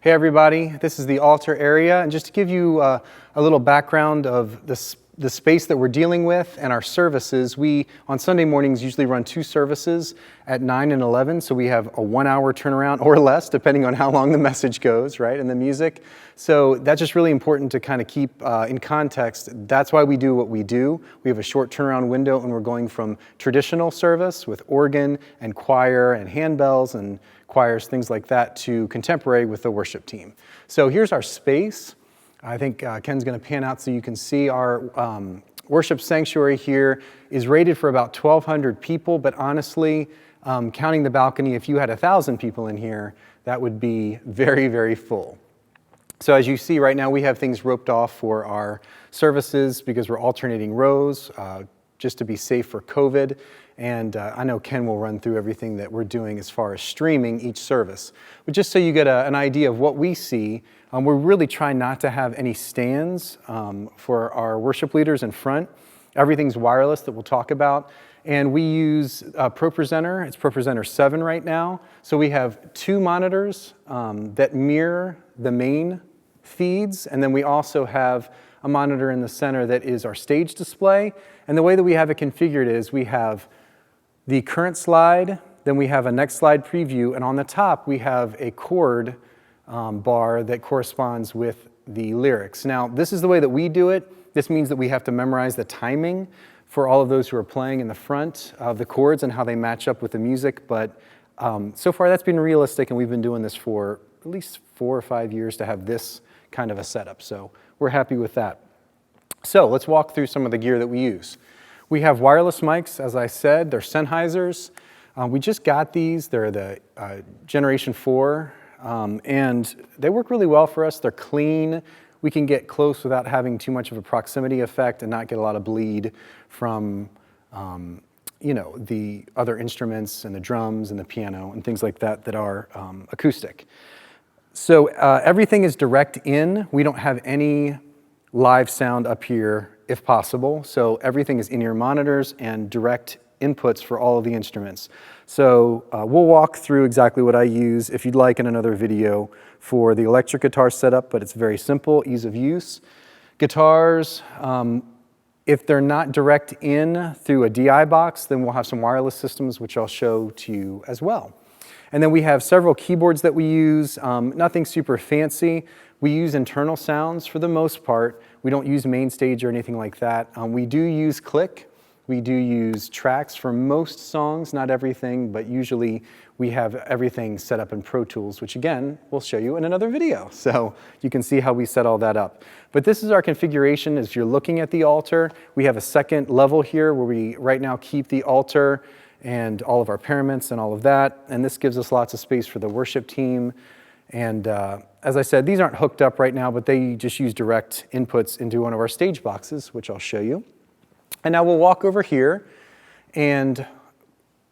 Hey everybody, this is the altar area, and just to give you a little background of the space that we're dealing with and our services, we on Sunday mornings usually run 2 services at 9 and 11, so we have a 1-hour turnaround or less, depending on how long the message goes, right, and the music. So that's just really important to kind of keep in context. That's why we do what we do. We have a short turnaround window, and we're going from traditional service with organ and choir and handbells and choirs, things like that, to contemporary with the worship team. So here's our space. I think Ken's going to pan out so you can see our worship sanctuary here is rated for about 1,200 people, but honestly, counting the balcony, if you had 1,000 people in here, that would be very, very full. So as you see right now, we have things roped off for our services because we're alternating rows just to be safe for COVID. And I know Ken will run through everything that we're doing as far as streaming each service. But just so you get an idea of what we see, we're really trying not to have any stands for our worship leaders in front. Everything's wireless that we'll talk about. And we use Propresenter. It's Propresenter 7 right now. So we have 2 monitors that mirror the main feeds. And then we also have a monitor in the center that is our stage display. And the way that we have it configured is we have the current slide, then we have a next slide preview, and on the top we have a chord bar that corresponds with the lyrics. Now, this is the way that we do it. This means that we have to memorize the timing for all of those who are playing in the front of the chords and how they match up with the music, but so far that's been realistic, and we've been doing this for at least 4 or 5 years to have this kind of a setup, so we're happy with that. So let's walk through some of the gear that we use. We have wireless mics, as I said. They're Sennheisers. We just got these. They're the Generation 4, and they work really well for us. They're clean. We can get close without having too much of a proximity effect and not get a lot of bleed from the other instruments and the drums and the piano and things like that that are acoustic. So everything is direct in. We don't have any live sound up here if possible. So everything is in-ear monitors and direct inputs for all of the instruments. So we'll walk through exactly what I use if you'd like in another video for the electric guitar setup, but it's very simple, ease of use. Guitars, if they're not direct in through a DI box, then we'll have some wireless systems, which I'll show to you as well. And then we have several keyboards that we use, nothing super fancy. We use internal sounds for the most part. We don't use main stage or anything like that. We do use click. We do use tracks for most songs, not everything, but usually we have everything set up in Pro Tools, which again, we'll show you in another video. So you can see how we set all that up. But this is our configuration as you're looking at the altar. We have a second level here where we right now keep the altar and all of our paraments and all of that. And this gives us lots of space for the worship team. And as I said, these aren't hooked up right now, but they just use direct inputs into one of our stage boxes, which I'll show you. And now we'll walk over here, and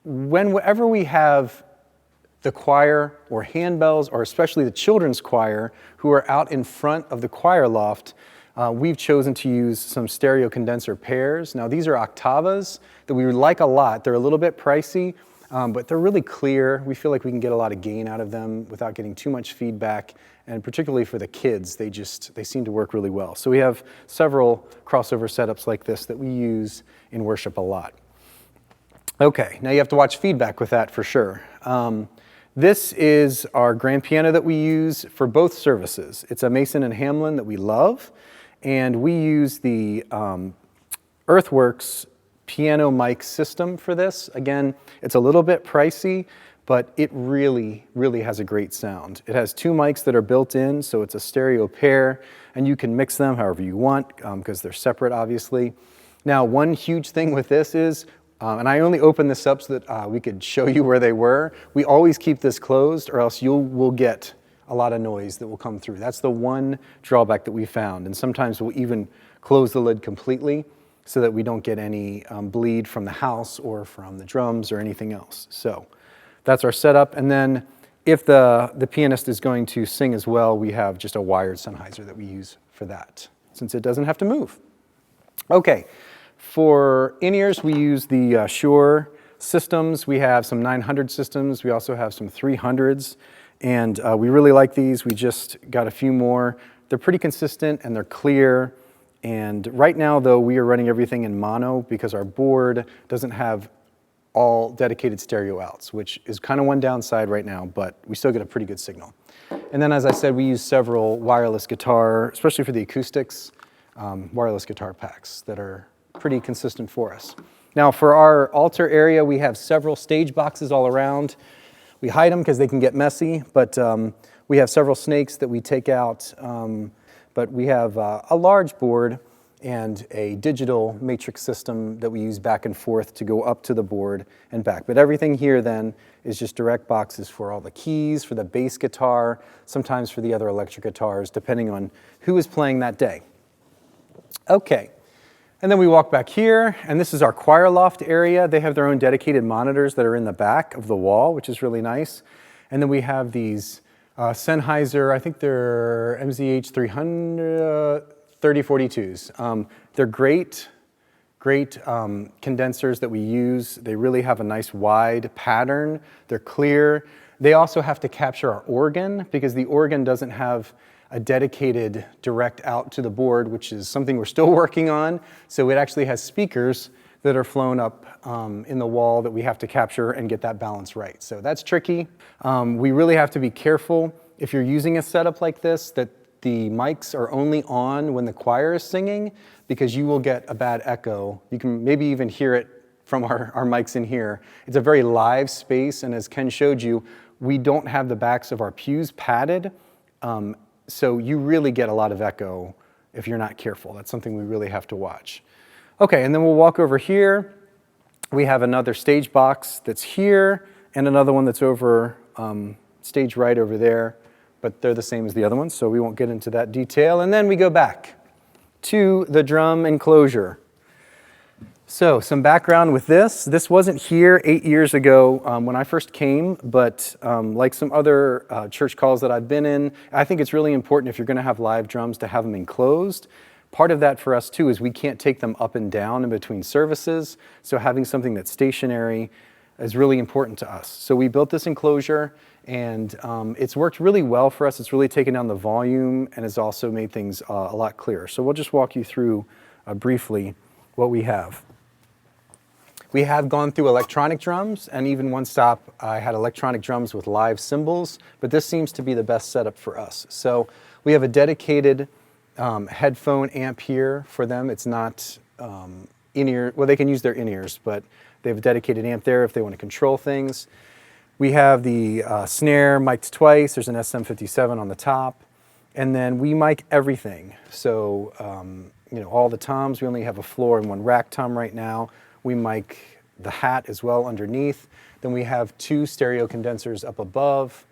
whenever we have the choir or handbells, or especially the children's choir, who are out in front of the choir loft, we've chosen to use some stereo condenser pairs. Now these are Octavas that we like a lot. They're a little bit pricey, but they're really clear. We feel like we can get a lot of gain out of them without getting too much feedback, and particularly for the kids, they seem to work really well. So we have several crossover setups like this that we use in worship a lot. Okay, now you have to watch feedback with that for sure. This is our grand piano that we use for both services. It's a Mason and Hamlin that we love, and we use the Earthworks piano mic system for this. Again, it's a little bit pricey, but it really, really has a great sound. It has 2 mics that are built in, so it's a stereo pair, and you can mix them however you want because they're separate, obviously. Now, one huge thing with this is, and I only opened this up so that we could show you where they were. We always keep this closed, or else we'll get a lot of noise that will come through. That's the one drawback that we found, and sometimes we'll even close the lid completely so that we don't get any bleed from the house or from the drums or anything else. So that's our setup. And then if the pianist is going to sing as well, we have just a wired Sennheiser that we use for that, since it doesn't have to move. Okay, for in-ears, we use the Shure systems. We have some 900 systems. We also have some 300s. And we really like these. We just got a few more. They're pretty consistent and they're clear. And right now, though, we are running everything in mono because our board doesn't have all dedicated stereo outs, which is kind of one downside right now, but we still get a pretty good signal. And then, as I said, we use several wireless guitar, especially for the acoustics, wireless guitar packs that are pretty consistent for us. Now, for our altar area, we have several stage boxes all around. We hide them because they can get messy, but we have several snakes that we take out. But we have a large board and a digital matrix system that we use back and forth to go up to the board and back. But everything here then is just direct boxes for all the keys, for the bass guitar, sometimes for the other electric guitars, depending on who is playing that day. Okay, and then we walk back here, and this is our choir loft area. They have their own dedicated monitors that are in the back of the wall, which is really nice. And then we have these Sennheiser, I think they're MZH 300, 3042s. They're great condensers that we use. They really have a nice wide pattern. They're clear. They also have to capture our organ because the organ doesn't have a dedicated direct out to the board, which is something we're still working on. So it actually has speakers that are flown up in the wall that we have to capture and get that balance right. So that's tricky. We really have to be careful if you're using a setup like this that the mics are only on when the choir is singing because you will get a bad echo. You can maybe even hear it from our mics in here. It's a very live space, and as Ken showed you, we don't have the backs of our pews padded, so you really get a lot of echo if you're not careful. That's something we really have to watch. Okay, and then we'll walk over here. We have another stage box that's here and another one that's over stage right over there, but they're the same as the other ones, so we won't get into that detail. And then we go back to the drum enclosure. So some background with this. This wasn't here 8 years ago when I first came, but like some other church calls that I've been in, I think it's really important if you're gonna have live drums to have them enclosed. Part of that for us too is we can't take them up and down in between services, so having something that's stationary is really important to us. So we built this enclosure, and it's worked really well for us. It's really taken down the volume and has also made things a lot clearer. So we'll just walk you through briefly what we have. We have gone through electronic drums, and even one stop I had electronic drums with live cymbals, but this seems to be the best setup for us. So we have a dedicated headphone amp here for them. It's not in-ear, well, they can use their in-ears, but they have a dedicated amp there if they want to control things. We have the Snare Mics twice. There's an SM57 on the top. And then we mic everything. So, you know, all the toms. We only have a floor and one rack tom right now. We mic the hat as well underneath. Then we have two stereo condensers up above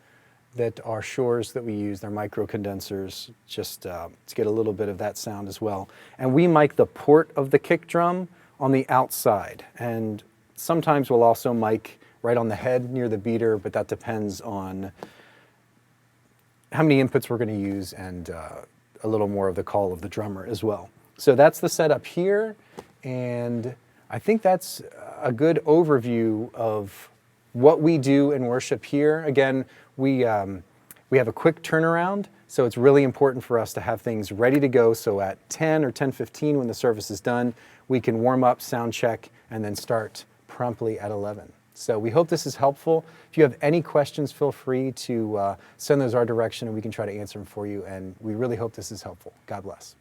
that are Shores that we use. They're micro condensers just to get a little bit of that sound as well. And we mic the port of the kick drum on the outside. And sometimes we'll also mic right on the head near the beater, but that depends on how many inputs we're going to use and a little more of the call of the drummer as well. So that's the setup here, and I think that's a good overview of what we do in worship here. Again, we have a quick turnaround, so it's really important for us to have things ready to go, so at 10 or 10:15 when the service is done, we can warm up, sound check, and then start promptly at 11. So we hope this is helpful. If you have any questions, feel free to send those our direction and we can try to answer them for you. And we really hope this is helpful. God bless.